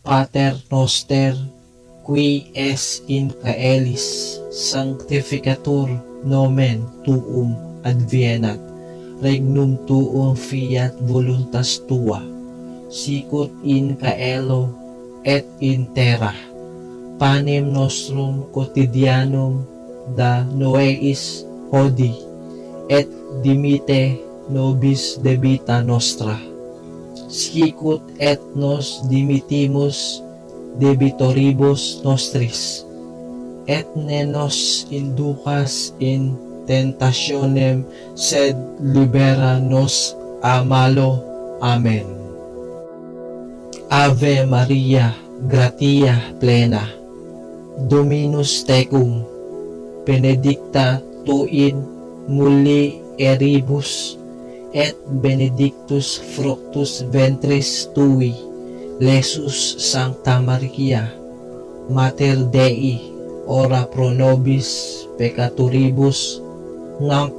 Pater Noster, qui es in caelis, sanctificatur nomen tuum advenat, regnum tuum fiat voluntas tua, sicut in caelo et in terra. Panem nostrum quotidianum da noeis hodie, et dimite nobis debita nostra, sicut et nos dimitimus debitoribus nostris, et ne nos inducas in tentationem, sed libera nos a malo. Amen. Ave Maria, gratia plena, Dominus tecum, benedicta tu in mulieribus, et benedictus fructus ventris tui, Jesus. Sancta Maria, Mater Dei, ora pro nobis peccatoribus, nunc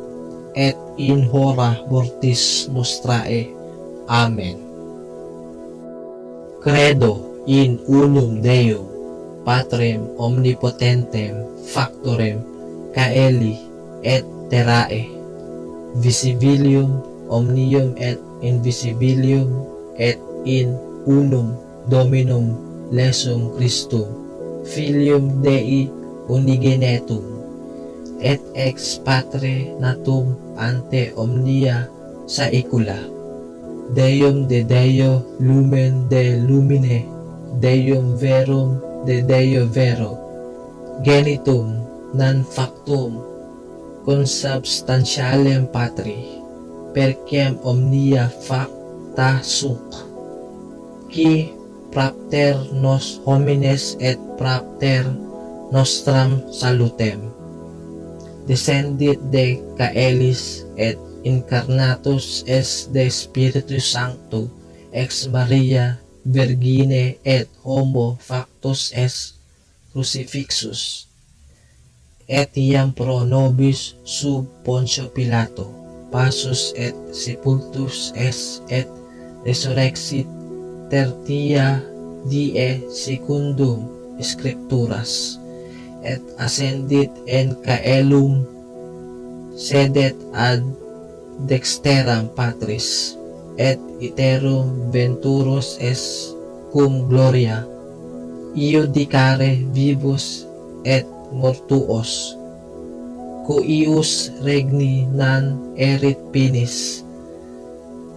et in hora mortis nostrae. Amen. Credo in unum Deum, Patrem omnipotentem, factorem caeli et terrae, visibilium omnium et invisibilium, et in unum Dominum Iesum Christum, Filium Dei unigenetum, et ex Patre natum ante omnia saecula, Deum de Deo, lumen de lumine, Deum verum de Deo vero, genitum non factum, consubstantialem Patri, perquem omnia facta sunt, qui propter nos homines et propter nostram salutem, descendit de caelis et incarnatus es de Spiritus Sancto, ex Maria Virgine, et homo factus es crucifixus, et iam pro nobis sub Poncio Pilato passus et sepultus es, et resurrexit tertia die secundum Scripturas, et ascendit in caelum, sedet ad dexteram Patris, et iterum venturus es cum gloria, iudicare vivus et mortuos, cuius regni non erit finis.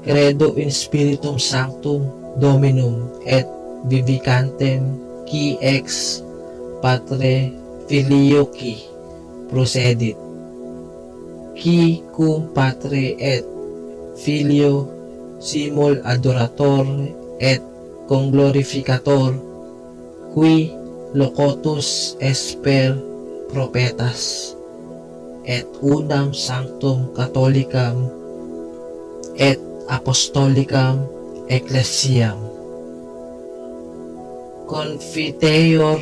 Credo in Spiritum Sanctum Dominum et vivicantem, qui ex Patre Filioqui procedit, qui cum Patre et Filio simul adorator et conglorificator, qui locutus es per profetas, et unam sanctum catholicam et apostolicam ecclesiam, confiteor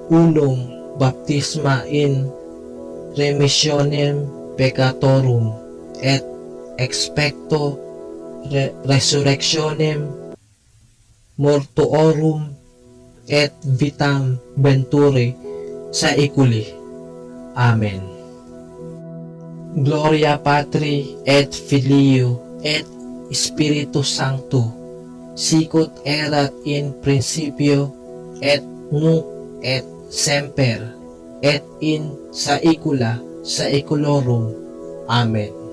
unum baptisma in remissionem peccatorum, et expecto resurrectionem mortuorum, et vitam venturi saeculi. Amen. Gloria Patri et Filio et Spiritus Sancto, sicut erat in principio et nunc et semper et in saecula saeculorum. Amen.